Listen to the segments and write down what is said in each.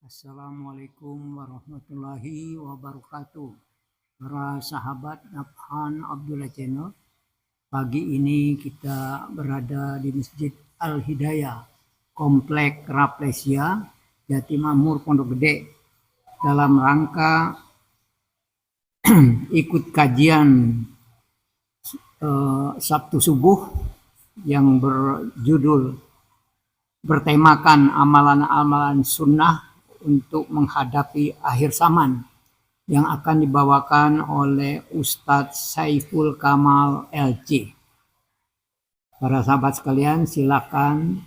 Assalamualaikum warahmatullahi wabarakatuh. Para sahabat Nafhan Abdullah Channel, pagi ini kita berada di Masjid Al-Hidayah, Komplek Raplesia, Jatimamur, Pondok Gede, dalam rangka ikut kajian Sabtu subuh yang bertemakan amalan-amalan sunnah untuk menghadapi akhir zaman yang akan dibawakan oleh Ustadz Saiful Kamal LC. Para sahabat sekalian, silakan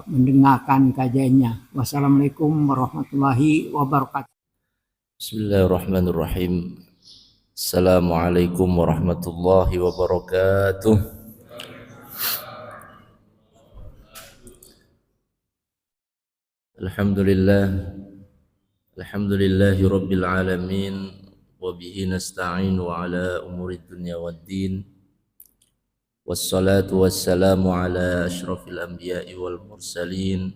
mendengarkan kajiannya. Wassalamualaikum warahmatullahi wabarakatuh. Bismillahirrahmanirrahim. Assalamualaikum warahmatullahi wabarakatuh. Alhamdulillahi rabbil alamin, wa bihi nasta'inu ala umuri dunya waddin, wassalatu wassalamu ala ashrafil anbiya'i wal mursalin,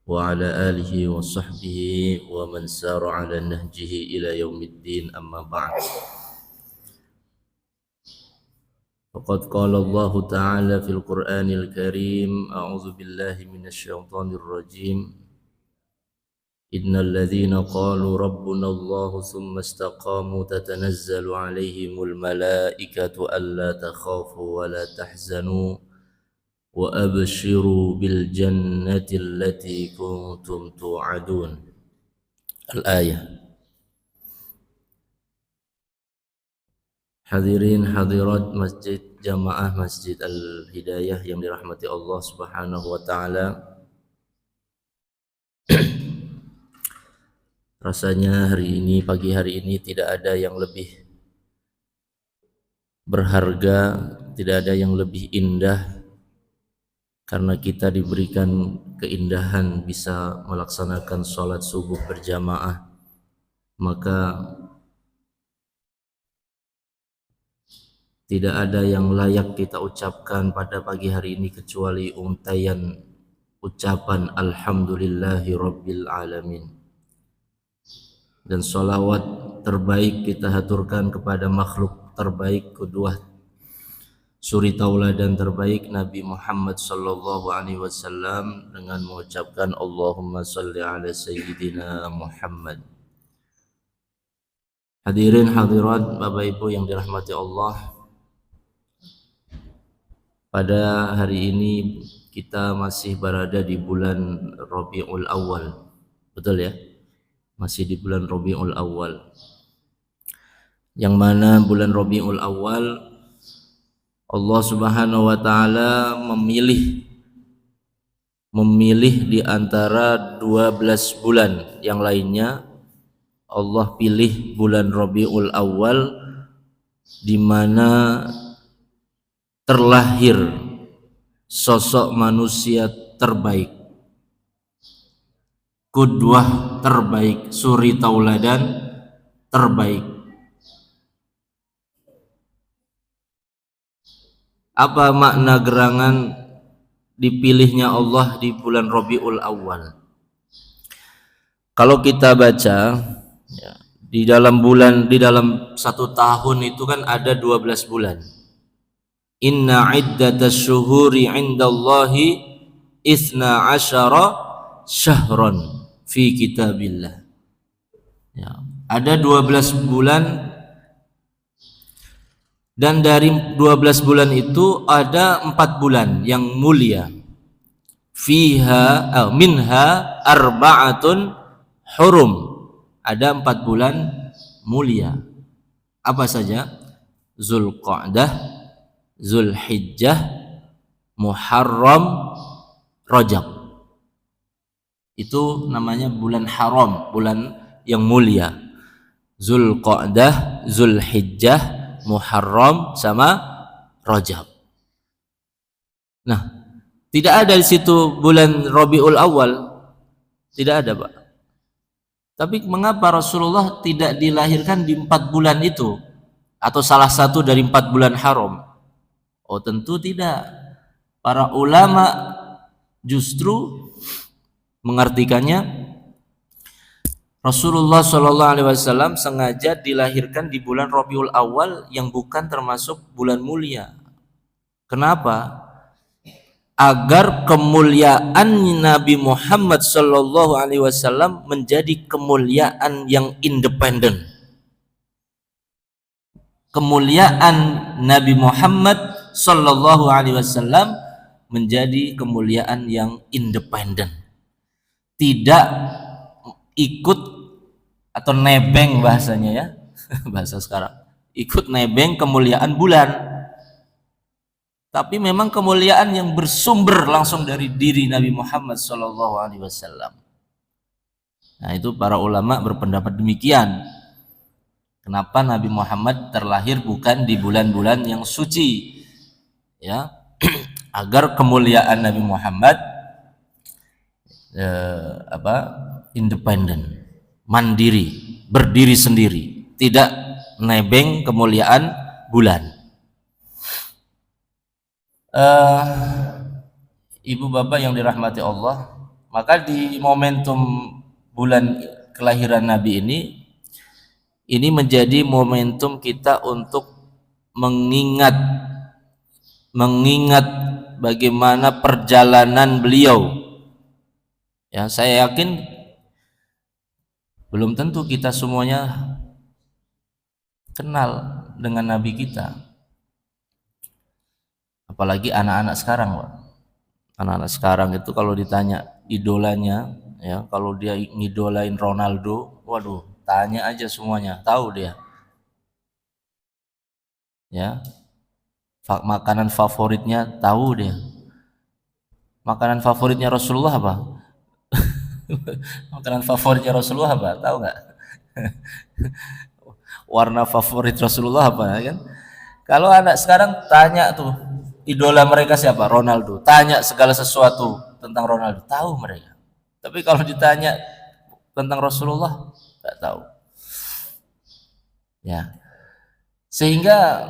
wa ala alihi wa sahbihi wa man sara ala nahjihi ila yaumiddin, amma ba'd. Faqad qala Allah ta'ala fil Qur'anil Karim, a'udzu billahi minasy syaithanir rajim. Innal ladzina qalu rabbuna Allah tsumma istaqamu tatanazzalu 'alaihimul malaikatu alla takhafu wa la tahzanu wa abshiru bil jannati allati kuntum tu'adun. Al-ayah. Hadirin hadirat masjid jamaah Masjid Al-Hidayah yang dirahmati Allah Subhanahu wa taala. Rasanya pagi hari ini tidak ada yang lebih berharga, tidak ada yang lebih indah, karena kita diberikan keindahan bisa melaksanakan sholat subuh berjamaah. Maka tidak ada yang layak kita ucapkan pada pagi hari ini kecuali untayan ucapan Alhamdulillahi Rabbil Alamin. Dan sholawat terbaik kita haturkan kepada makhluk terbaik, qudwah suri tauladan terbaik Nabi Muhammad sallallahu alaihi wasallam, dengan mengucapkan Allahumma shalli ala sayyidina Muhammad. Hadirin hadirat Bapak Ibu yang dirahmati Allah, pada hari ini kita masih berada di bulan Rabiul Awal. Betul ya? Masih di bulan Rabiul Awal. Yang mana bulan Rabiul Awal Allah Subhanahu wa taala memilih di antara 12 bulan yang lainnya. Allah pilih bulan Rabiul Awal di mana terlahir sosok manusia terbaik, qudwah terbaik, suri tauladan terbaik. Apa makna gerangan dipilihnya Allah di bulan Rabiul Awal? Kalau kita baca ya, di dalam satu tahun itu kan ada 12 bulan. Inna iddatas syuhuri indallahi isna asyara syahron fi kitabillah. Ya, ada 12 bulan, dan dari 12 bulan itu ada 4 bulan yang mulia. Minha arba'atun hurum. Ada 4 bulan mulia. Apa saja? Zulqa'dah, Zulhijjah, Muharram, Rajab. Itu namanya bulan haram, bulan yang mulia. Zulqa'dah, Zulhijjah, Muharram sama Rajab. Nah, tidak ada di situ bulan Rabiul Awal. Tidak ada, Pak. Tapi mengapa Rasulullah tidak dilahirkan di 4 bulan itu, atau salah satu dari 4 bulan haram? Oh, tentu tidak. Para ulama justru mengartikannya Rasulullah Shallallahu Alaihi Wasallam sengaja dilahirkan di bulan Rabiul Awal yang bukan termasuk bulan mulia. Kenapa? Agar kemuliaan Nabi Muhammad Shallallahu Alaihi Wasallam menjadi kemuliaan yang independen. Kemuliaan Nabi Muhammad Shallallahu Alaihi Wasallam menjadi kemuliaan yang independen, tidak ikut atau nebeng bahasanya ya bahasa sekarang, ikut nebeng kemuliaan bulan, tapi memang kemuliaan yang bersumber langsung dari diri Nabi Muhammad SAW. Nah, itu para ulama berpendapat demikian. Kenapa Nabi Muhammad terlahir bukan di bulan-bulan yang suci, ya, agar kemuliaan Nabi Muhammad independen, mandiri, berdiri sendiri, tidak nebeng kemuliaan bulan. Ibu bapak yang dirahmati Allah, maka di momentum bulan kelahiran Nabi ini menjadi momentum kita untuk mengingat bagaimana perjalanan beliau. Ya, saya yakin belum tentu kita semuanya kenal dengan Nabi kita. Apalagi anak-anak sekarang, Pak. Anak-anak sekarang itu kalau ditanya idolanya, ya, kalau dia ngidolain Ronaldo, waduh, tanya aja semuanya, tahu dia. Ya. Makanan favoritnya tahu dia. Makanan favoritnya Rasulullah apa? Makanan favoritnya Rasulullah apa? Tahu nggak? Warna favorit Rasulullah apa kan? Kalau anak sekarang tanya tuh, idola mereka siapa? Ronaldo. Tanya segala sesuatu tentang Ronaldo, tahu mereka. Tapi kalau ditanya tentang Rasulullah, nggak tahu. Ya. Sehingga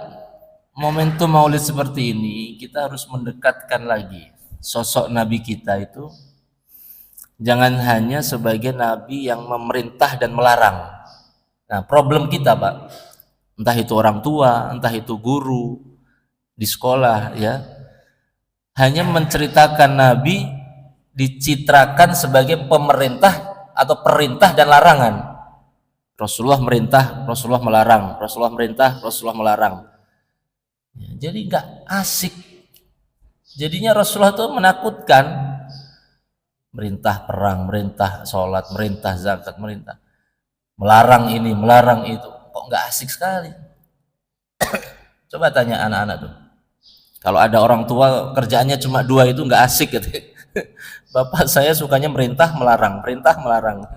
momentum Maulid seperti ini kita harus mendekatkan lagi sosok Nabi kita itu. Jangan hanya sebagai Nabi yang memerintah dan melarang. Nah, problem kita, Pak, entah itu orang tua, entah itu guru di sekolah, ya, hanya menceritakan Nabi dicitrakan sebagai pemerintah atau perintah dan larangan. Rasulullah merintah, Rasulullah melarang, Rasulullah merintah, Rasulullah melarang. Ya, jadi nggak asik. Jadinya Rasulullah itu menakutkan. Merintah perang, merintah sholat, merintah zakat, merintah melarang ini, melarang itu, kok nggak asik sekali. Coba tanya anak-anak tuh, kalau ada orang tua kerjaannya cuma dua itu nggak asik gitu. Bapak saya sukanya merintah melarang, perintah melarang.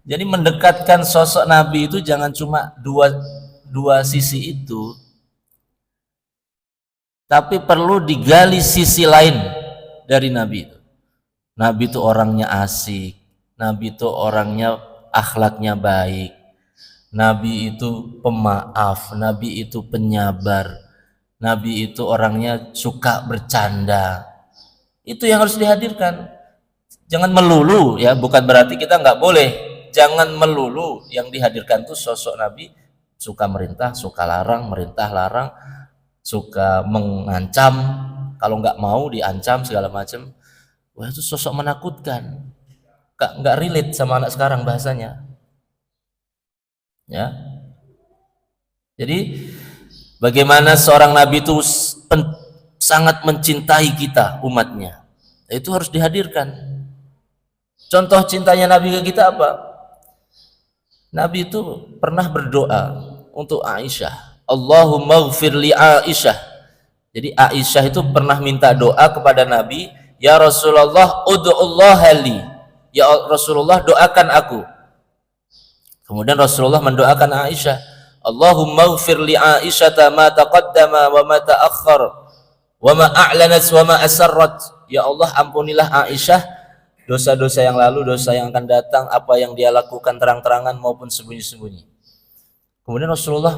Jadi mendekatkan sosok Nabi itu jangan cuma dua sisi itu, tapi perlu digali sisi lain dari Nabi itu. Nabi itu orangnya asik, Nabi itu orangnya akhlaknya baik, Nabi itu pemaaf, Nabi itu penyabar, Nabi itu orangnya suka bercanda. Itu yang harus dihadirkan. Jangan melulu, ya, bukan berarti kita nggak boleh. Jangan melulu yang dihadirkan tuh sosok Nabi suka merintah, suka larang, merintah larang, suka mengancam, kalau nggak mau diancam segala macam. Wah, itu sosok menakutkan, nggak relate sama anak sekarang bahasanya, ya. Jadi bagaimana seorang Nabi itu sangat mencintai kita umatnya, itu harus dihadirkan. Contoh cintanya Nabi ke kita apa? Nabi itu pernah berdoa untuk Aisyah, Allahumma ighfir li Aisyah. Jadi Aisyah itu pernah minta doa kepada Nabi, ya Rasulullah ud'ullah li, ya Rasulullah doakan aku. Kemudian Rasulullah mendoakan Aisyah, Allahumma ighfir li Aisyah ma taqaddama wa ma ta'akhkhar wa ma a'lanat wa ma asarrat. Ya Allah, ampunilah Aisyah dosa-dosa yang lalu, dosa yang akan datang, apa yang dia lakukan terang-terangan maupun sembunyi-sembunyi. Kemudian Rasulullah,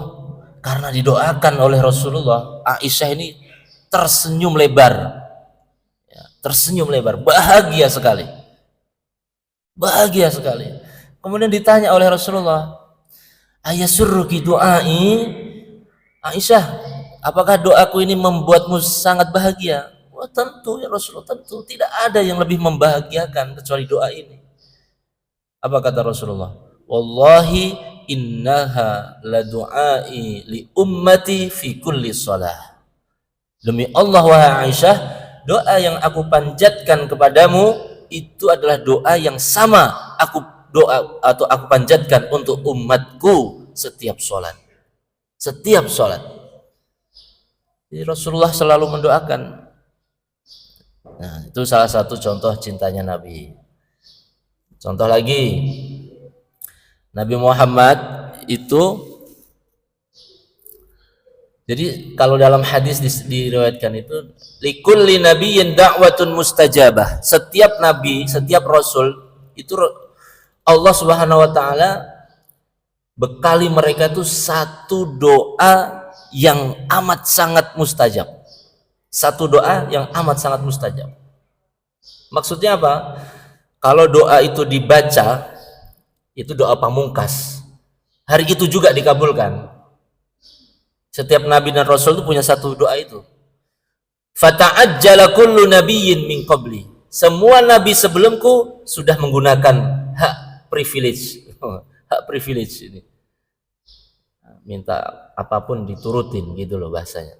karena didoakan oleh Rasulullah, Aisyah ini tersenyum lebar, tersenyum lebar, bahagia sekali, bahagia sekali. Kemudian ditanya oleh Rasulullah, ayasurruki du'ai? Aisyah, apakah doaku ini membuatmu sangat bahagia? Wah, tentu ya Rasulullah, tentu. Tidak ada yang lebih membahagiakan kecuali doa ini. Apa kata Rasulullah? Wallahi innaha la du'ai li ummati fi kulli shalah. Demi Allah wahai Aisyah, doa yang aku panjatkan kepadamu itu adalah doa yang sama aku doa atau aku panjatkan untuk umatku setiap sholat. Setiap sholat. Jadi Rasulullah selalu mendoakan. Nah, itu salah satu contoh cintanya Nabi. Contoh lagi, Nabi Muhammad itu, jadi kalau dalam hadis diriwayatkan itu, likulli nabiyyin da'watun mustajabah. Setiap nabi, setiap rasul itu Allah Subhanahu wa taala bekali mereka itu satu doa yang amat sangat mustajab. Satu doa yang amat sangat mustajab. Maksudnya apa? Kalau doa itu dibaca, itu doa pamungkas. Hari itu juga dikabulkan. Setiap nabi dan rasul itu punya satu doa itu. Fata'ajjala kullu nabiyyin min qabli. Semua nabi sebelumku sudah menggunakan hak privilege. Hak privilege ini. Minta apapun diturutin gitu loh bahasanya.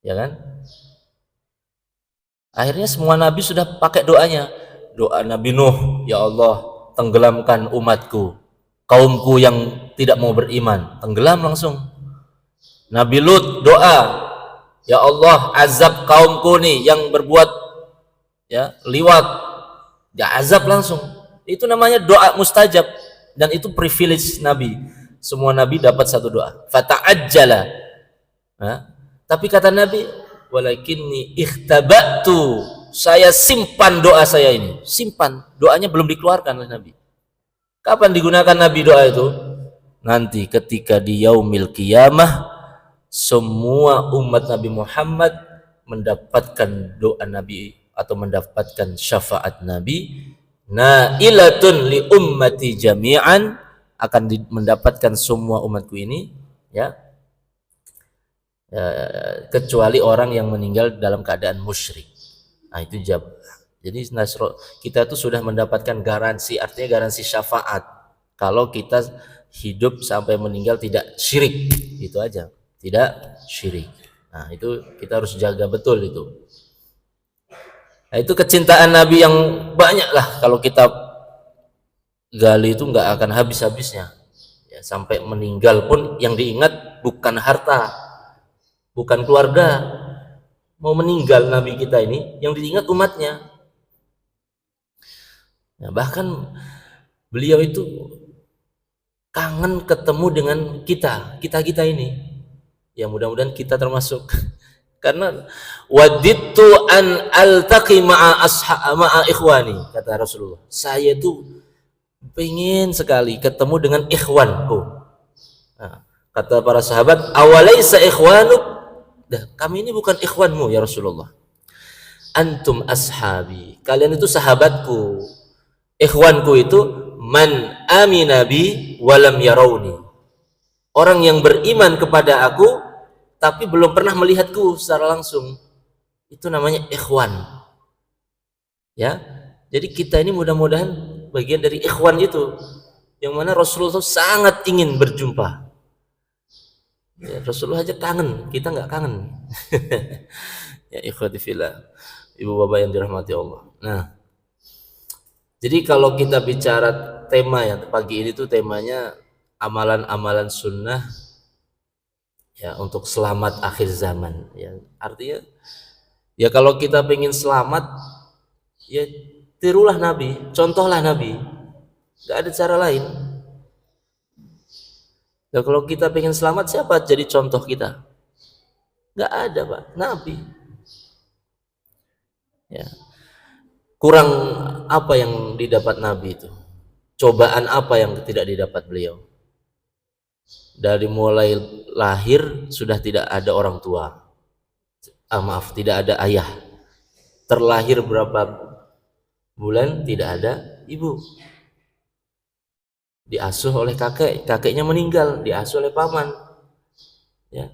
Ya kan? Akhirnya semua nabi sudah pakai doanya. Doa Nabi Nuh, ya Allah, tenggelamkan umatku, kaumku yang tidak mau beriman, tenggelam langsung. Nabi Lut doa, ya Allah, azab kaumku nih yang berbuat ya liwat, ya azab langsung. Itu namanya doa mustajab dan itu privilege Nabi. Semua Nabi dapat satu doa. Fata'ajjala. Tapi kata Nabi, walakinni ikhtabatu, saya simpan doa saya ini, simpan, doanya belum dikeluarkan oleh Nabi. Kapan digunakan Nabi doa itu? Nanti ketika di yaumil qiyamah semua umat Nabi Muhammad mendapatkan doa Nabi atau mendapatkan syafaat Nabi, nailatun li ummati jami'an, akan mendapatkan semua umatku ini ya, kecuali orang yang meninggal dalam keadaan musyrik. Nah, itu jawab. Jadi kita tuh sudah mendapatkan garansi, artinya garansi syafaat kalau kita hidup sampai meninggal tidak syirik, itu aja, tidak syirik. Nah, itu kita harus jaga betul itu. Nah, itu kecintaan Nabi yang banyak lah, kalau kita gali itu nggak akan habis-habisnya ya, sampai meninggal pun yang diingat bukan harta, bukan keluarga. Mau meninggal Nabi kita ini, yang diingat umatnya. Nah, bahkan beliau itu kangen ketemu dengan kita ini. Ya mudah-mudahan kita termasuk. Karena wadittu an altaqi ma'a ikhwani, kata Rasulullah. Saya itu pengen sekali ketemu dengan ikhwanku. Nah, kata para sahabat, awalaysa ikhwanuk? Kami ini bukan ikhwanmu ya Rasulullah. Antum ashabi, kalian itu sahabatku. Ikhwanku itu man amina bi walam yarawni, orang yang beriman kepada aku tapi belum pernah melihatku secara langsung, itu namanya ikhwan ya. Jadi kita ini mudah-mudahan bagian dari ikhwan itu, yang mana Rasulullah sangat ingin berjumpa. Ya, Rasulullah aja kangen, kita nggak kangen. Ya ikhwati fillah, ibu bapak yang dirahmati Allah. Nah, jadi kalau kita bicara tema ya pagi ini tuh temanya amalan-amalan sunnah ya untuk selamat akhir zaman. Ya artinya ya kalau kita pengen selamat ya tirulah Nabi, contohlah Nabi, nggak ada cara lain. Nah, kalau kita pengen selamat, siapa jadi contoh kita? Nggak ada, Pak. Nabi. Ya. Kurang apa yang didapat Nabi itu? Cobaan apa yang tidak didapat beliau? Dari mulai lahir sudah tidak ada orang tua. Maaf, tidak ada ayah. Terlahir berapa bulan tidak ada ibu. diasuh oleh kakek, kakeknya meninggal, diasuh oleh paman. Ya.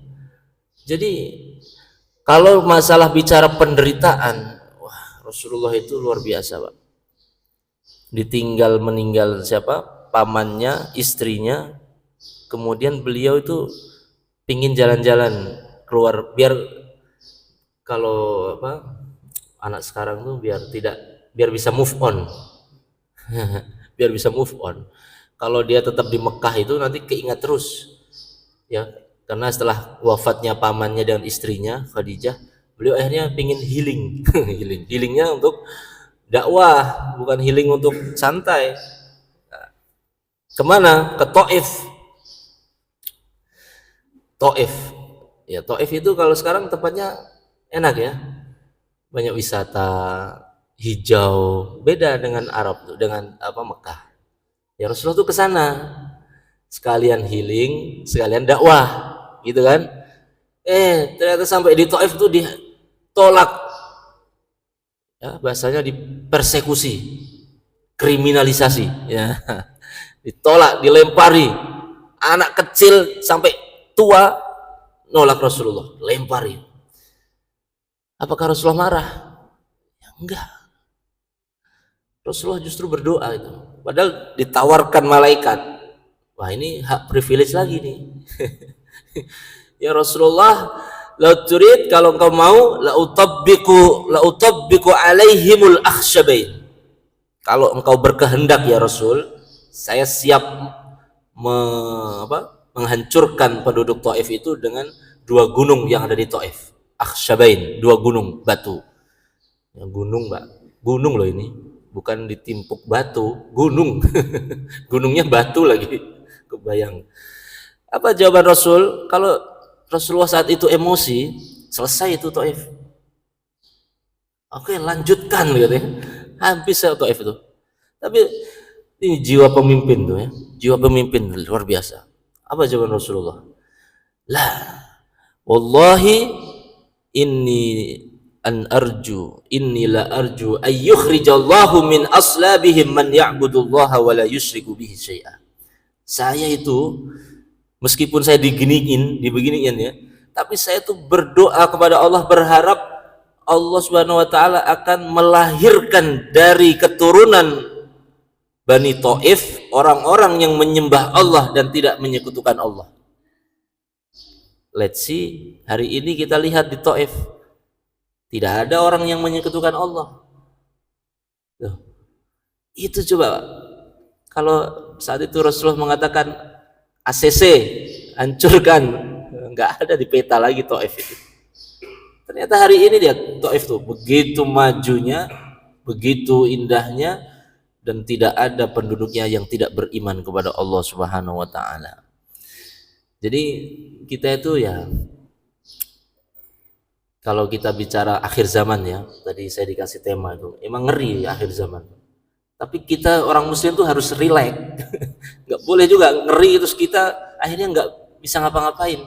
Jadi kalau masalah bicara penderitaan, wah Rasulullah itu luar biasa, Pak. Ditinggal meninggal siapa? Pamannya, istrinya. Kemudian beliau itu pingin jalan-jalan keluar, biar kalau apa anak sekarang tuh biar bisa move on. Biar bisa move on. Kalau dia tetap di Mekah itu nanti keingat terus, ya, karena setelah wafatnya pamannya dan istrinya Khadijah, beliau akhirnya pingin healing. Healingnya untuk dakwah, bukan healing untuk santai. Kemana? Ke Taif. Ya, Taif itu kalau sekarang tempatnya enak ya, banyak wisata, hijau, beda dengan Arab tuh, dengan apa Mekah. Ya Rasulullah tuh ke sana sekalian healing, sekalian dakwah, gitu kan? Ternyata sampai di Taif tuh ditolak, ya bahasanya dipersekusi, kriminalisasi, ya, ditolak, dilempari, anak kecil sampai tua nolak Rasulullah, lempari. Apakah Rasulullah marah? Ya, enggak. Rasulullah justru berdoa itu. Padahal ditawarkan malaikat. Wah, ini hak privilege lagi nih. Ya Rasulullah, la turid, kalau engkau mau, la utabbiqu alaihimul akhsyabain. Kalau engkau berkehendak ya Rasul, saya siap menghancurkan penduduk Taif itu dengan 2 gunung yang ada di Taif. Akhsyabain, 2 gunung batu. Ya, gunung, Mbak. Gunung loh ini. Bukan ditimpuk batu, gunung. Gunungnya batu lagi. Kebayang. Apa jawaban Rasul? Kalau Rasulullah saat itu emosi, selesai itu Taif. Oke, lanjutkan gitu ya. Habis Taif itu. Tapi ini jiwa pemimpin tuh ya. Jiwa pemimpin luar biasa. Apa jawaban Rasulullah? La, wallahi inni la arju ayyukhrijallahu min aslabihim man ya'budullaha wa la yusyriku bihi syai'a. Saya itu meskipun saya dibeginiin ya, tapi saya tuh berdoa kepada Allah, berharap Allah Subhanahu wa taala akan melahirkan dari keturunan Bani Taif orang-orang yang menyembah Allah dan tidak menyekutukan Allah. Let's see, hari ini kita lihat di Taif tidak ada orang yang menyekutukan Allah. Tuh. Itu coba kalau saat itu Rasulullah mengatakan ACC, hancurkan, nggak ada di peta lagi Taif itu. Ternyata hari ini dia Taif tuh begitu majunya, begitu indahnya, dan tidak ada penduduknya yang tidak beriman kepada Allah Subhanahu wa taala. Jadi kita itu ya, kalau kita bicara akhir zaman ya, tadi saya dikasih tema itu, emang ngeri ya, akhir zaman. Tapi kita orang muslim tuh harus relax. Nggak boleh juga ngeri terus kita akhirnya nggak bisa ngapa-ngapain.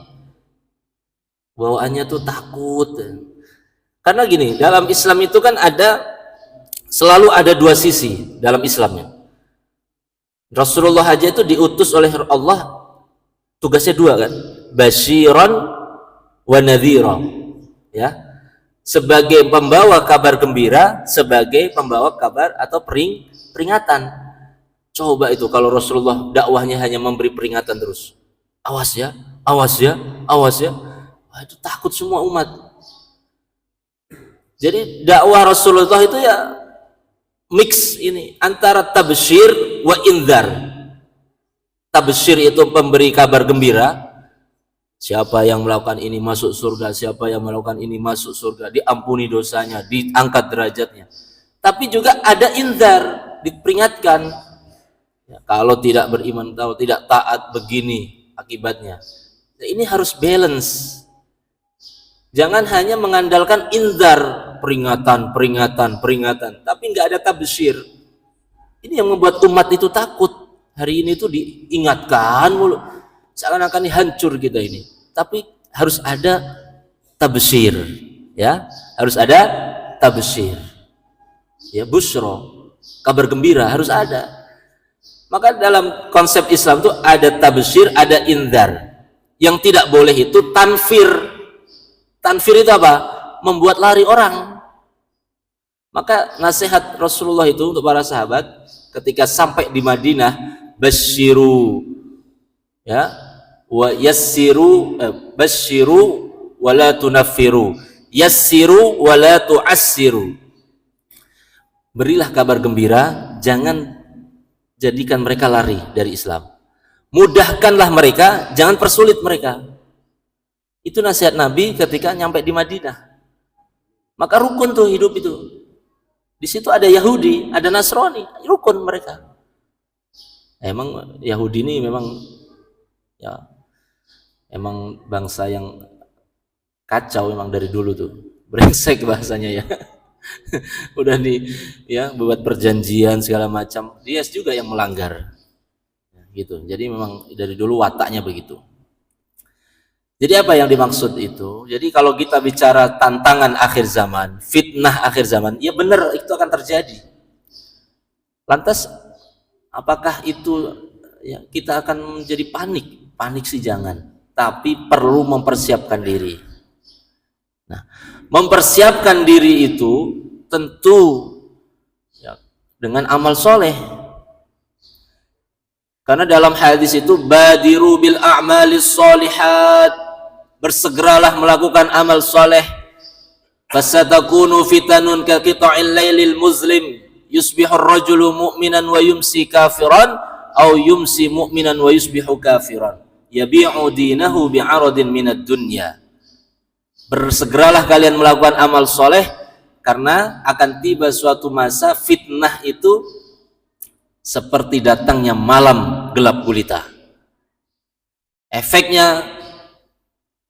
Bawaannya tuh takut. Karena gini, dalam Islam itu kan selalu ada 2 sisi dalam Islamnya. Rasulullah aja itu diutus oleh Allah, tugasnya 2 kan, basyiran wa nadhira, ya, sebagai pembawa kabar gembira, sebagai pembawa kabar atau peringatan. Coba itu kalau Rasulullah dakwahnya hanya memberi peringatan terus, awas ya, awas ya, awas ya, wah, itu takut semua umat. Jadi dakwah Rasulullah itu ya mix ini antara tabsyir wa indzar. Tabsyir itu memberi kabar gembira, siapa yang melakukan ini masuk surga, siapa yang melakukan ini masuk surga, diampuni dosanya, diangkat derajatnya. Tapi juga ada indzar, diperingatkan, ya, kalau tidak beriman, kalau tidak taat begini akibatnya. Nah, ini harus balance. Jangan hanya mengandalkan indzar, peringatan, tapi nggak ada tabsyir. Ini yang membuat umat itu takut. Hari ini tuh diingatkan mulu, seakan-akan hancur kita ini. Tapi harus ada tabsyir, ya, harus ada tabsyir, ya, busro, kabar gembira harus ada. Maka dalam konsep Islam itu ada tabsyir, ada indar. Yang tidak boleh itu tanfir. Tanfir itu apa? Membuat lari orang. Maka nasihat Rasulullah itu untuk para sahabat ketika sampai di Madinah, basyiru, ya, wa yassiru, basyiru wa la tunaffiru, yassiru wa la tu'assiru. Berilah kabar gembira, jangan jadikan mereka lari dari Islam. Mudahkanlah mereka, jangan persulit mereka. Itu nasihat Nabi ketika nyampe di Madinah. Maka rukun tuh hidup itu. Di situ ada Yahudi, ada Nasrani, rukun mereka. Emang Yahudi ini memang ya emang bangsa yang kacau memang dari dulu tuh. Brengsek bahasanya ya. Udah ya buat perjanjian segala macam, dia juga yang melanggar. Gitu. Jadi memang dari dulu wataknya begitu. Jadi apa yang dimaksud itu? Jadi kalau kita bicara tantangan akhir zaman, fitnah akhir zaman, ya benar itu akan terjadi. Lantas apakah itu ya kita akan menjadi panik? Panik sih jangan, tapi perlu mempersiapkan diri. Nah, mempersiapkan diri itu tentu ya, dengan amal soleh. Karena dalam hadis itu badiru bil a'malis sholihat, bersegeralah melakukan amal soleh. Fasatakunu fitanun ka qita'il lailil muzlim, yusbihur rajulu mu'minan wa yumsi kafiran, au yumsi mu'minan wa yusbihu kafiran, yabi'u dinahu bi'aradin minad dunya. Bersegeralah kalian melakukan amal soleh, karena akan tiba suatu masa fitnah itu seperti datangnya malam gelap gulita. Efeknya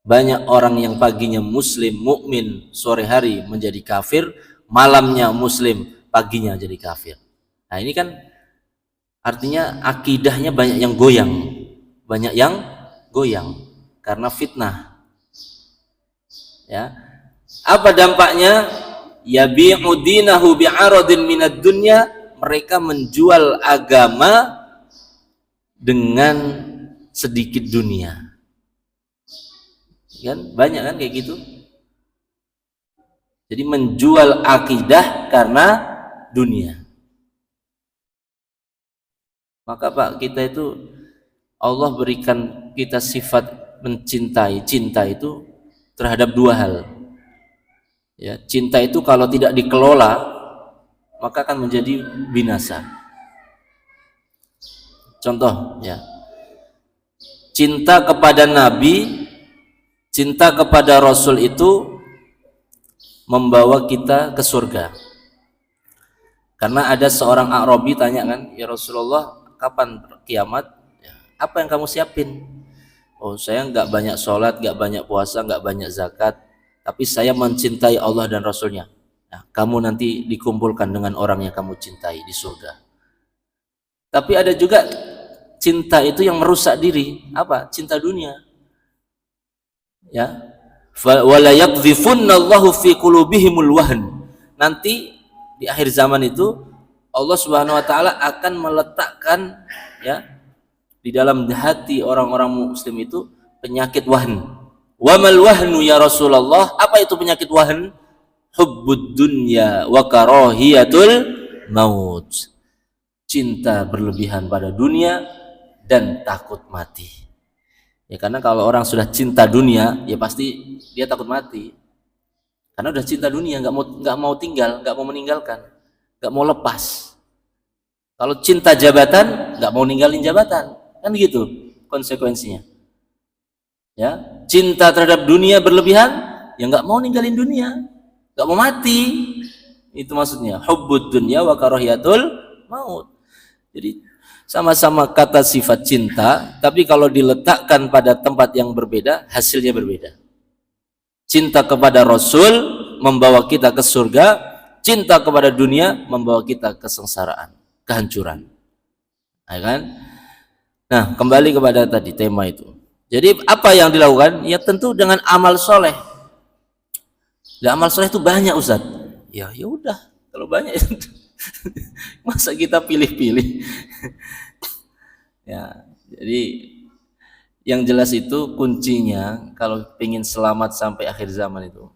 banyak orang yang paginya muslim, mukmin, sore hari menjadi kafir, malamnya muslim, paginya jadi kafir. Nah ini kan artinya akidahnya banyak yang goyang, banyak yang goyang karena fitnah. Ya, apa dampaknya? Yabi'u dinahu bi'aradin minad dunya, mereka menjual agama dengan sedikit dunia. Kan banyak kan kayak gitu. Jadi menjual akidah karena dunia. Maka Pak, kita itu Allah berikan kita sifat mencintai. Cinta itu terhadap dua hal. Ya, cinta itu kalau tidak dikelola maka akan menjadi binasa. Contoh ya, cinta kepada Nabi, cinta kepada Rasul itu membawa kita ke surga. Karena ada seorang Arabi tanya kan, ya Rasulullah, kapan kiamat? Ya, apa yang kamu siapin? Oh, saya nggak banyak sholat, nggak banyak puasa, nggak banyak zakat, tapi saya mencintai Allah dan Rasulnya. Nah, kamu nanti dikumpulkan dengan orang yang kamu cintai di surga. Tapi ada juga cinta itu yang merusak diri. Apa? Cinta dunia. Ya. Wala yaqdhifunnallahu fi qulubihimul wahn. Nanti di akhir zaman itu Allah Subhanahu wa taala akan meletakkan ya di dalam hati orang-orang muslim itu penyakit wahn. Wa mal wahnu ya Rasulullah? Apa itu penyakit wahn? Hubbud dunya wa karahiyatul maut. Cinta berlebihan pada dunia dan takut mati. Ya karena kalau orang sudah cinta dunia, ya pasti dia takut mati. Karena udah cinta dunia, nggak mau tinggal, nggak mau meninggalkan, nggak mau lepas. Kalau cinta jabatan, nggak mau ninggalin jabatan, kan gitu konsekuensinya. Ya, cinta terhadap dunia berlebihan, ya nggak mau ninggalin dunia, nggak mau mati. Itu maksudnya hubbud dunya wa karahiyatul maut. Jadi sama-sama kata sifat cinta, tapi kalau diletakkan pada tempat yang berbeda, hasilnya berbeda. Cinta kepada Rasul membawa kita ke surga, cinta kepada dunia membawa kita ke kesengsaraan, kehancuran. Ya kan? Nah, kembali kepada tadi tema itu. Jadi apa yang dilakukan? Ya tentu dengan amal soleh. Dan amal soleh itu banyak Ustaz. Ya udah, kalau banyak masa kita pilih-pilih. Ya, jadi yang jelas itu kuncinya kalau ingin selamat sampai akhir zaman itu,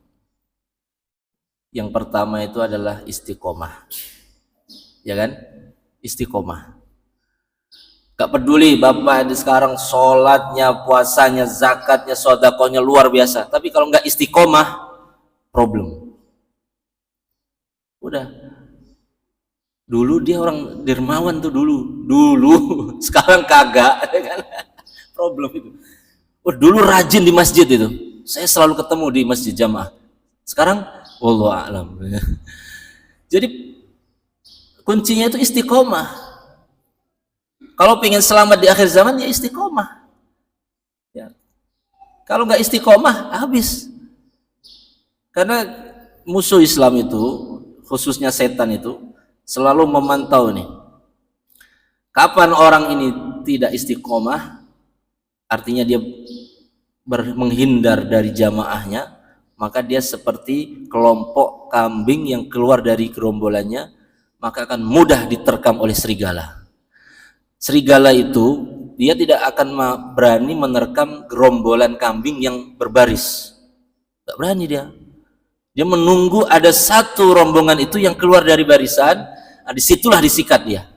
yang pertama itu adalah istiqomah, ya kan? Istiqomah. Gak peduli bapak ini sekarang sholatnya, puasanya, zakatnya, sodakohnya luar biasa, tapi kalau nggak istiqomah, problem. Udah. Dulu dia orang dermawan tuh dulu. Sekarang kagak, ya kan? Problem itu. Oh, dulu rajin di masjid itu. Saya selalu ketemu di masjid jamaah. Sekarang, wallahu a'lam. Jadi kuncinya itu istiqomah. Kalau pengen selamat di akhir zaman ya istiqomah. Ya. Kalau nggak istiqomah habis. Karena musuh Islam itu, khususnya setan itu, selalu memantau nih. Kapan orang ini tidak istiqomah, artinya dia menghindar dari jamaahnya, maka dia seperti kelompok kambing yang keluar dari gerombolannya, maka akan mudah diterkam oleh serigala. Serigala itu dia tidak akan berani menerkam gerombolan kambing yang berbaris. Gak berani dia. Dia menunggu ada satu rombongan itu yang keluar dari barisan, disitulah disikat dia.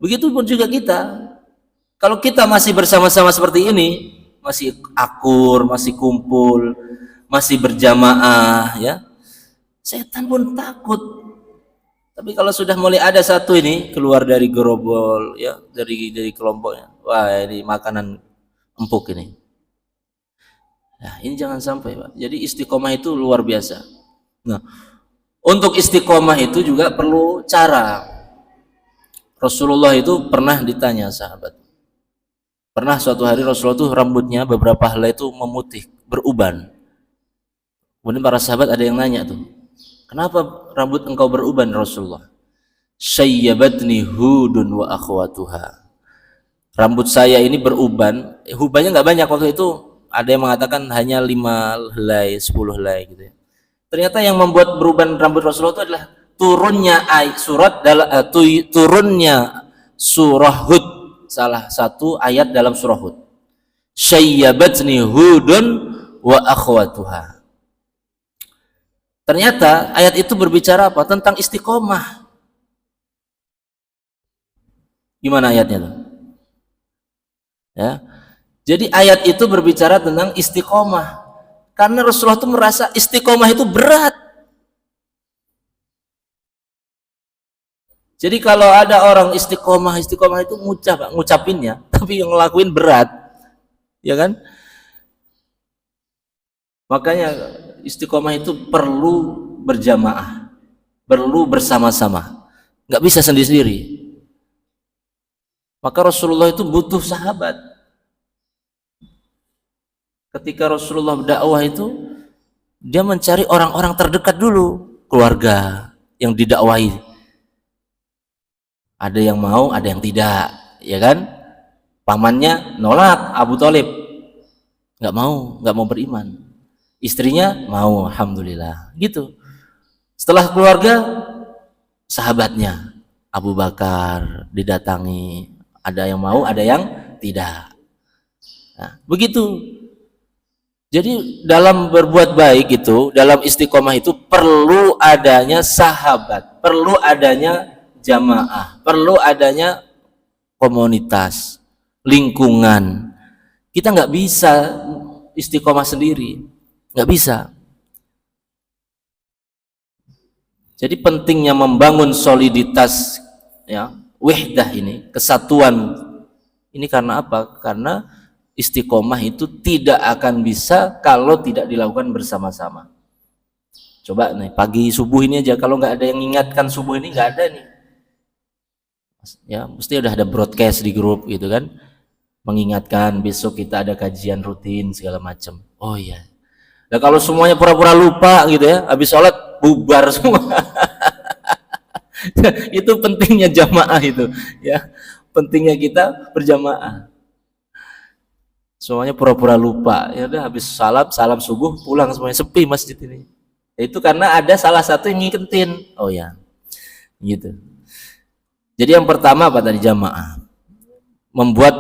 Begitupun juga kita. Kalau kita masih bersama-sama seperti ini, masih akur, masih kumpul, masih berjamaah, ya, setan pun takut. Tapi kalau sudah mulai ada satu ini keluar dari gerobol, ya, dari kelompoknya, wah ini makanan empuk ini. Nah, ini jangan sampai, Pak. Jadi istiqomah itu luar biasa. Nah, untuk istiqomah itu juga perlu cara. Rasulullah itu pernah ditanya sahabat. Pernah suatu hari Rasulullah itu rambutnya beberapa helai itu memutih, beruban. Kemudian para sahabat ada yang nanya tuh, kenapa rambut engkau beruban Rasulullah? Syayyabatni Hudun wa akhwatuha. Rambut saya ini beruban, hubannya nggak banyak waktu itu. Ada yang mengatakan hanya 5 helai, 10 helai gitu ya. Ternyata yang membuat beruban rambut Rasulullah itu adalah turunnya surah Hud, salah satu ayat dalam surah Hud. Syayyabatni Hudun wa akhwatuha. Ternyata ayat itu berbicara apa? Tentang istiqomah. Gimana ayatnya tuh? Ya. Jadi ayat itu berbicara tentang istiqomah. Karena Rasulullah itu merasa istiqomah itu berat. Jadi kalau ada orang istiqomah itu ngucapinnya, tapi yang ngelakuin berat. Ya kan? Makanya istiqomah itu perlu berjamaah, perlu bersama-sama, nggak bisa sendiri-sendiri. Maka Rasulullah itu butuh sahabat. Ketika Rasulullah berdakwah itu, dia mencari orang-orang terdekat dulu, keluarga yang didakwahi. Ada yang mau, ada yang tidak, ya kan? Pamannya nolak, Abu Thalib nggak mau beriman. Istrinya mau, alhamdulillah, gitu. Setelah keluarga, sahabatnya Abu Bakar didatangi, ada yang mau, ada yang tidak. Nah, begitu. Jadi dalam berbuat baik itu, dalam istiqomah itu perlu adanya sahabat, perlu adanya jamaah, perlu adanya komunitas, lingkungan. Kita nggak bisa istiqomah sendiri, nggak bisa. Jadi pentingnya membangun soliditas, ya, wahdah ini, kesatuan ini karena apa? Karena istiqomah itu tidak akan bisa kalau tidak dilakukan bersama-sama. Coba nih pagi subuh ini aja, kalau nggak ada yang mengingatkan subuh ini, nggak ada nih. Ya, mesti udah ada broadcast di grup gitu kan, mengingatkan besok kita ada kajian rutin segala macam. Oh iya. Nah kalau semuanya pura-pura lupa gitu ya, habis sholat bubar semua. Itu pentingnya jamaah itu, ya. Pentingnya kita berjamaah. Semuanya pura-pura lupa. Ya udah habis salam subuh pulang semuanya, sepi masjid ini. Itu karena ada salah satu yang ngingetin. Oh ya. Gitu. Jadi yang pertama apa tadi? Jamaah. membuat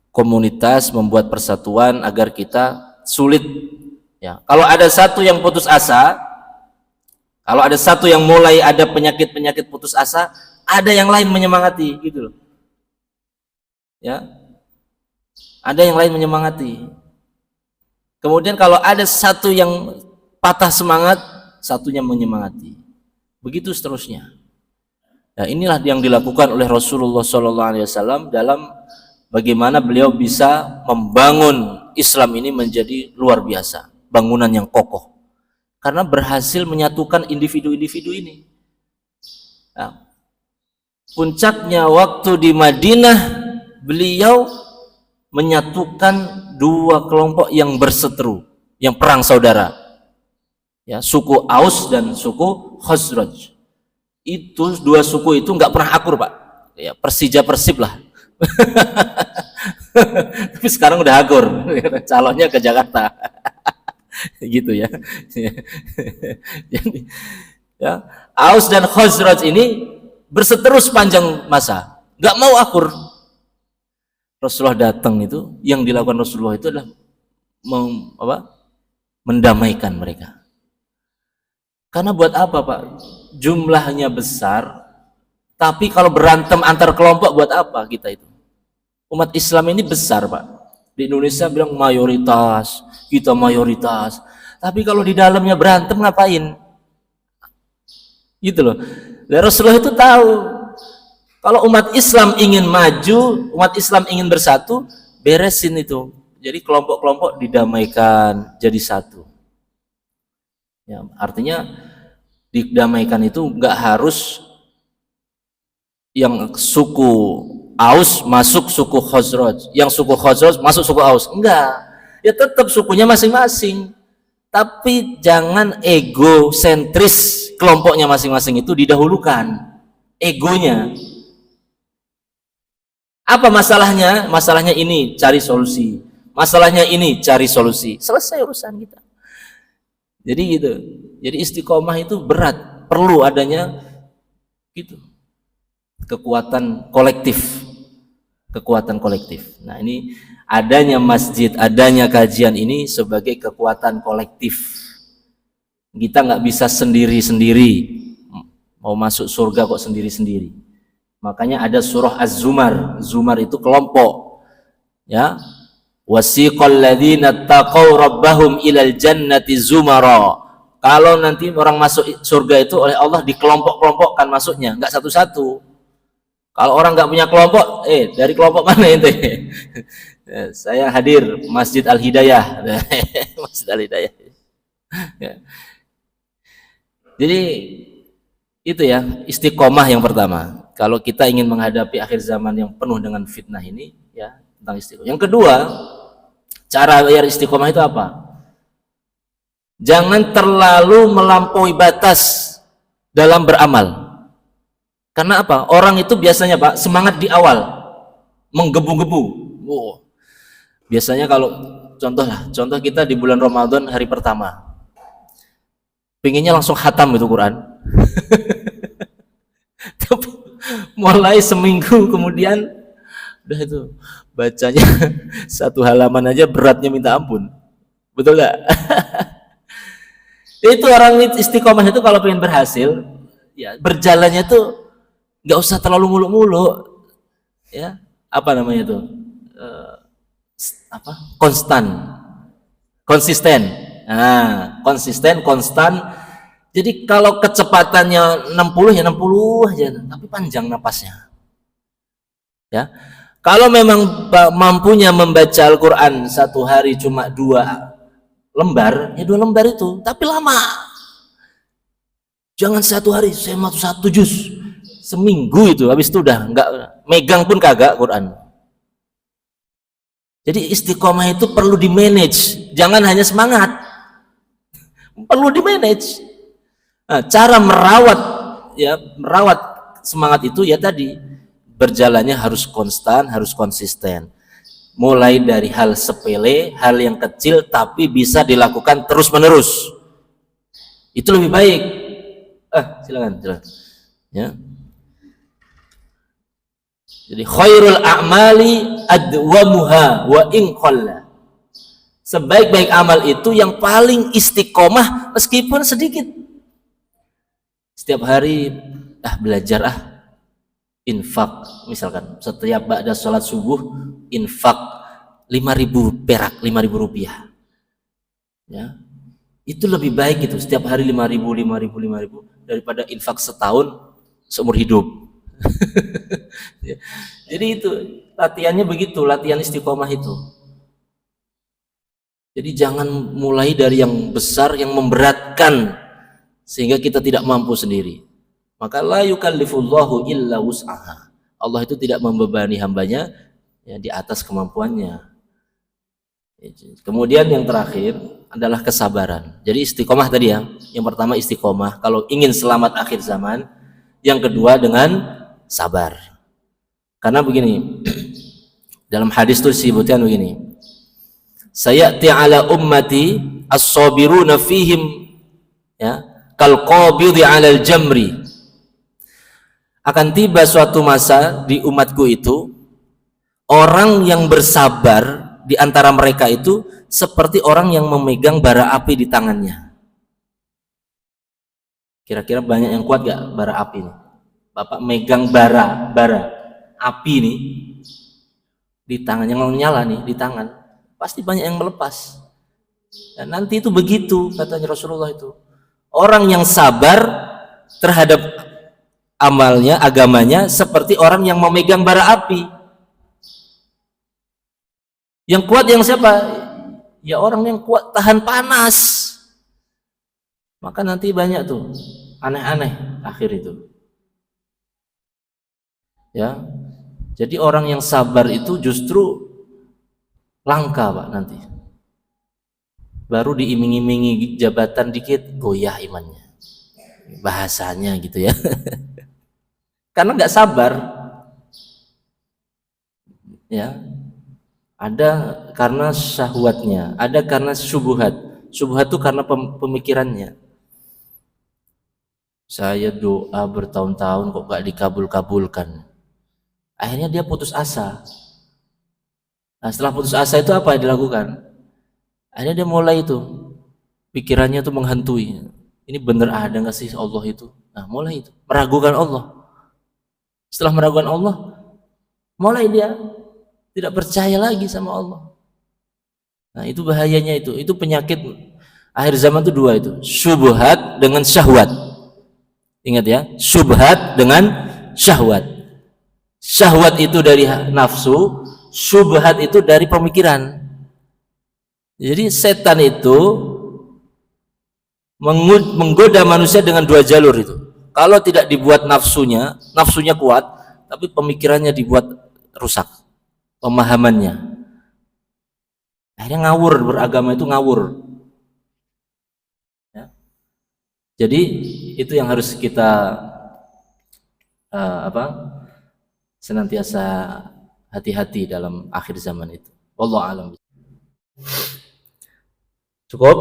komunitas, membuat persatuan agar kita sulit. Ya, kalau ada satu yang putus asa, kalau ada satu yang mulai ada penyakit putus asa, ada yang lain menyemangati, gitu loh. Ya, ada yang lain menyemangati. Kemudian kalau ada satu yang patah semangat, satunya menyemangati. Begitu seterusnya. Nah, inilah yang dilakukan oleh Rasulullah SAW dalam bagaimana beliau bisa membangun Islam ini menjadi luar biasa, bangunan yang kokoh, karena berhasil menyatukan individu-individu ini. Nah, puncaknya waktu di Madinah, beliau menyatukan dua kelompok yang berseteru, yang perang saudara, ya, suku Aus dan suku Khazraj. Itu dua suku itu nggak pernah akur, Pak. Ya, Persija Persib lah. Tapi sekarang udah akur, calonnya ke Jakarta. Gitu ya. Jadi, ya, Aus dan Khazraj ini berseteru sepanjang masa, nggak mau akur. Rasulullah datang, itu yang dilakukan Rasulullah itu adalah mendamaikan mereka. Karena buat apa, Pak? Jumlahnya besar, tapi kalau berantem antar kelompok buat apa kita itu? Umat Islam ini besar, Pak. Di Indonesia bilang mayoritas, kita mayoritas. Tapi kalau di dalamnya berantem ngapain? Gitu loh. Dan Rasulullah itu tahu, kalau umat Islam ingin maju, umat Islam ingin bersatu, beresin itu. Jadi kelompok-kelompok didamaikan jadi satu. Ya, artinya didamaikan itu nggak harus yang suku Aus masuk suku Khazraj, yang suku Khazraj masuk suku Aus. Enggak, ya tetap sukunya masing-masing, tapi jangan egosentris kelompoknya masing-masing itu didahulukan egonya. Apa masalahnya? Masalahnya ini, cari solusi. Masalahnya ini, cari solusi. Selesai urusan kita. Jadi gitu. Jadi istiqomah itu berat, perlu adanya gitu, kekuatan kolektif. Kekuatan kolektif. Nah, ini adanya masjid, adanya kajian ini sebagai kekuatan kolektif. Kita nggak bisa sendiri-sendiri. Mau masuk surga kok sendiri-sendiri. Makanya ada surah Az-Zumar. Zumar itu kelompok. Ya. Wasiqal ladzina taqaw rabbahum ilal jannati zumara. Kalau nanti orang masuk surga itu oleh Allah dikelompok-kelompokkan masuknya, enggak satu-satu. Kalau orang enggak punya kelompok, dari kelompok mana ente? Saya hadir Masjid Al-Hidayah. Masjid Al-Hidayah. Ya. Jadi itu ya, istiqomah yang pertama. Kalau kita ingin menghadapi akhir zaman yang penuh dengan fitnah ini, ya, tentang istiqomah. Yang kedua, cara biar istiqomah itu apa? Jangan terlalu melampaui batas dalam beramal. Karena apa? Orang itu biasanya, Pak, semangat di awal, menggebu-gebu. Wow. Biasanya kalau contoh kita di bulan Ramadan hari pertama, pengennya langsung khatam itu Quran. Tapi mulai seminggu kemudian udah itu bacanya satu halaman aja beratnya minta ampun. Betul gak? Itu orang istiqomah itu kalau pengen berhasil, ya berjalannya tuh nggak usah terlalu muluk-muluk, ya, apa namanya itu, konsisten. Nah, konsisten, konstan. Jadi kalau kecepatannya 60 ya 60 aja, tapi panjang napasnya. Ya. Kalau memang mampunya membaca Al-Quran satu hari cuma 2 lembar, ya 2 lembar itu, tapi lama. Jangan satu hari saya mau 1 juz, seminggu itu, habis itu udah enggak, megang pun kagak Quran. Jadi istiqomah itu perlu di manage, jangan hanya semangat, perlu di manage. Nah, cara merawat semangat itu ya tadi, berjalannya harus konstan, harus konsisten. Mulai dari hal sepele, hal yang kecil tapi bisa dilakukan terus-menerus. Itu lebih baik. Silakan. Ya. Jadi khairul a'mali adwamuha wa in qalla. Sebaik-baik amal itu yang paling istiqomah meskipun sedikit. Setiap hari belajar infak, misalkan setiap ba'da sholat subuh infak 5.000 perak, 5.000 rupiah. Ya. Itu lebih baik itu, setiap hari 5.000 daripada infak setahun seumur hidup. Ya. Jadi itu latihannya begitu, latihan istiqomah itu. Jadi jangan mulai dari yang besar, yang memberatkan sehingga kita tidak mampu sendiri. Maka la yukallifullahu illa wus'aha. Allah itu tidak membebani hambanya ya di atas kemampuannya. Kemudian yang terakhir adalah kesabaran. Jadi istiqomah tadi ya. Yang pertama istiqomah kalau ingin selamat akhir zaman. Yang kedua dengan sabar. Karena begini, dalam hadis itu disebutkan begini. Sayati ala ummati as-sabiruna fihim ya kal qabidi 'alal jamri. Akan tiba suatu masa di umatku itu orang yang bersabar di antara mereka itu seperti orang yang memegang bara api di tangannya. Kira-kira banyak yang kuat gak bara api ini? Bapak megang bara api nih di tangan, yang nyala nih di tangan, pasti banyak yang melepas. Dan nanti itu begitu katanya Rasulullah itu. Orang yang sabar terhadap amalnya, agamanya seperti orang yang memegang bara api. Yang kuat yang siapa? Ya orang yang kuat tahan panas. Maka nanti banyak tuh aneh-aneh akhir itu. Ya. Jadi orang yang sabar itu justru langka Pak nanti. Baru diiming-imingi jabatan dikit goyah imannya. Bahasanya gitu ya. Karena nggak sabar. Ya. Ada karena syahwatnya, ada karena syubhat. Syubhat itu karena pemikirannya. Saya doa bertahun-tahun kok gak dikabul-kabulkan. Akhirnya dia putus asa. Nah, setelah putus asa itu apa yang dilakukan? Akhirnya dia mulai itu pikirannya tuh menghantui. Ini bener ada nggak sih Allah itu? Nah, mulai itu meragukan Allah. Setelah meragukan Allah, mulai dia tidak percaya lagi sama Allah. Nah, itu bahayanya itu. Itu penyakit akhir zaman itu dua itu. Syubhat dengan syahwat. Ingat ya, syubhat dengan syahwat. Syahwat itu dari nafsu, syubhat itu dari pemikiran. Jadi setan itu menggoda manusia dengan dua jalur itu. Kalau tidak dibuat nafsunya kuat, tapi pemikirannya dibuat rusak, pemahamannya. Akhirnya ngawur, beragama itu ngawur. Ya. Jadi itu yang harus kita senantiasa hati-hati dalam akhir zaman itu. Wallahu a'lam. Cukup.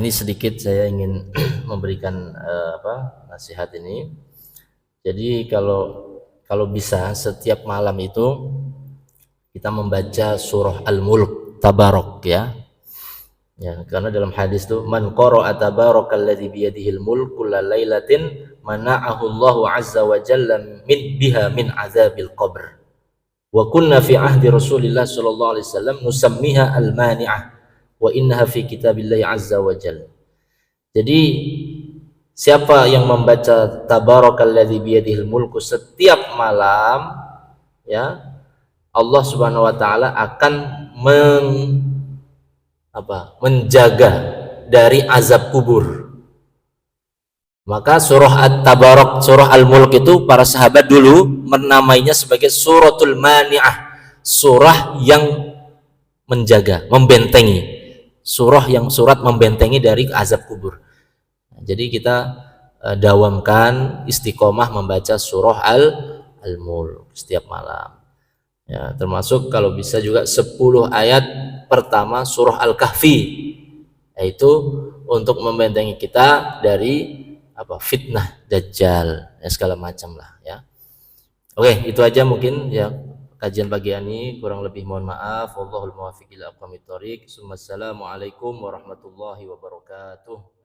Ini sedikit saya ingin memberikan nasihat ini. Jadi kalau bisa setiap malam itu kita membaca surah Al-Mulk Tabarok ya. Ya, karena dalam hadis itu man qara'a tabarakalladzi biyadihil mulku lailatin mana'ahu Allahu azza wa jalla min azabil qabr. Wa kunna fi ahdi Rasulillah sallallahu alaihi wasallam nusammiha al-mani'ah wa innaha fi kitabillahi azza wa jalla. Jadi siapa yang membaca tabarakalladzi biyadihil mulku setiap malam ya, Allah Subhanahu wa taala akan menjaga dari azab kubur. Maka surah At-Tabarak, surah Al-Mulk itu para sahabat dulu menamainya sebagai suratul mani'ah, surah yang menjaga, membentengi, surat membentengi dari azab kubur. Jadi kita dawamkan istiqomah membaca surah Al-Mulk setiap malam ya, termasuk kalau bisa juga 10 ayat pertama surah Al-Kahfi, yaitu untuk membentengi kita dari fitnah Dajjal ya, segala macam lah ya. Oke, itu aja mungkin ya kajian pagi ini, kurang lebih mohon maaf. Wallahul muwaffiq ila aqwamit thoriq. Assalamualaikum warahmatullahi wabarakatuh.